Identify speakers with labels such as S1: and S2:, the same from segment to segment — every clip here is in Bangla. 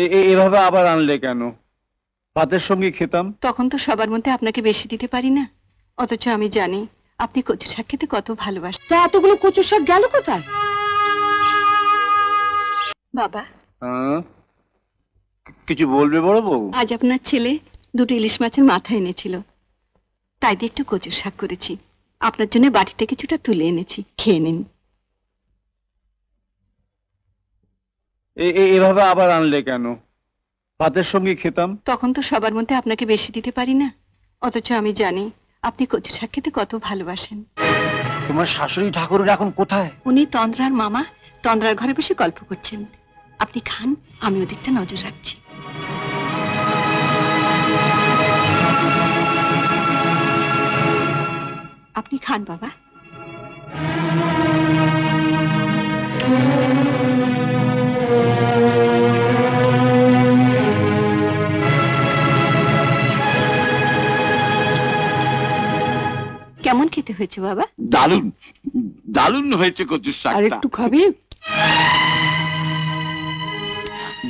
S1: এভাবে আবার আনলে কেন? ভাতের সঙ্গে খেতাম।
S2: তখন তো সবার মধ্যে আপনাকে বেশি দিতে পারি না, অথচ আমি জানি আপনি কচু শাক খেতে কত ভালোবাসেন।
S3: তা এতগুলো কচু শাক গেল কোথায়?
S2: বাবা,
S1: হ্যাঁ? কিছু বলবে বড় বউ?
S2: আজ আপনার ছেলে দুটো ইলিশ মাছের মাথা এনেছিল, তাই দিয়ে একটু কচু শাক করেছি। আপনার জন্য বাড়িতে কিছুটা তুলে এনেছি, খেয়ে নিন।
S1: এভাবে আবার আনলে কেন? ভাতের সঙ্গে খেতাম।
S2: তখন তো সবার মধ্যে আপনাকে বেশি দিতে পারি না, অথচ আমি জানি আপনি কচু শাক খেতে কত ভালোবাসেন।
S1: তোমার শাশুড়ি ঠাকুরের এখন কোথায়?
S2: উনি তন্দ্রার মামা তন্দ্রার ঘরে বসে গল্প করছেন। আপনি খান, আমি ওদিকটা নজর রাখছি। আপনি খান বাবা। কেমন খেতে হয়েছে বাবা?
S4: দারুণ দারুণ হয়েছে কচুর
S3: আর
S4: শাকটা।
S3: একটু খাবি?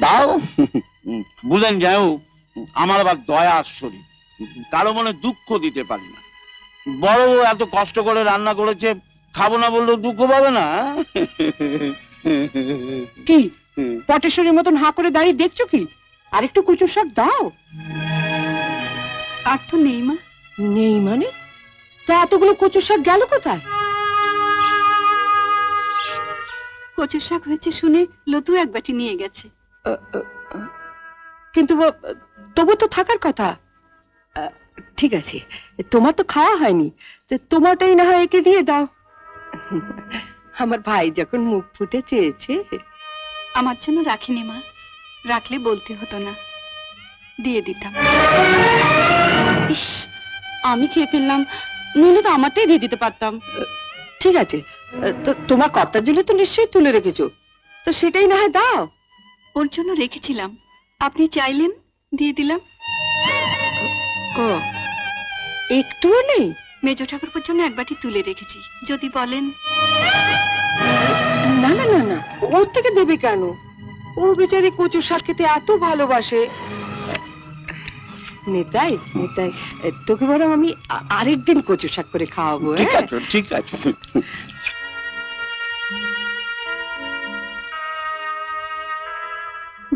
S4: দাও। বুঝেন যাও, আমার আবার দয়ার শরীর, কারো মনে দুঃখ দিতে পারি না। বড় বউ এত কষ্ট করে রান্না করেছে, খাবো না বললেও দুঃখ পাবে না।
S3: কি পটেশ্বরীর মতন হাঁ করে দাঁড়িয়ে দেখছো কি? আর একটু কচু শাক দাও।
S2: আর তো নেই মা।
S3: নেই মানে? তা এতগুলো কচু শাক গেল কোথায়?
S2: কচু শাক হয়েছে শুনে লতু এক বাটি নিয়ে গেছে।
S3: কিন্তু তবু তো থাকার কথা। ঠিক আছে, তোমার তো খাওয়া হয়নি, তো তোমারটাই না হয় একে দিয়ে দাও। আমার ভাই যখন মুখ ফুটে চেয়েছে।
S2: আমার জন্য রাখিনি মা, রাখলে বলতে হতো না, দিয়ে দিতাম। ইস, আমি খেয়ে ফেললাম, নইলে তো আমারটাই দিয়ে দিতে পারতাম।
S3: ঠিক আছে, তো তোমার কর্তার জন্য তো নিশ্চয়ই তুলে রেখেছো, তো সেটাই না হয় দাও।
S2: ওর জন্য রেখেছিলাম, আপনি চাইলেন দিয়ে দিলাম।
S3: ও, একটুও নেই?
S2: মেজ ঠাকুরপুর জন্য এক বাটি তুলে রেখেছি, যদি বলেন।
S3: না না না না, ওর থেকে দেবে কেন? ও বেচারি কচু শাক খেতে এত ভালোবাসে। নেতাই নেতাই, তোকে বরং আমি আরেকদিন কচু শাক করে খাওয়াবো।
S4: ঠিক আছে ঠিক আছে।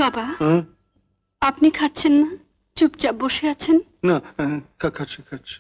S2: বাবা, আপনি খাচ্ছেন না, চুপচাপ বসে আছেন।
S1: না, খাচ্ছি খাচ্ছি।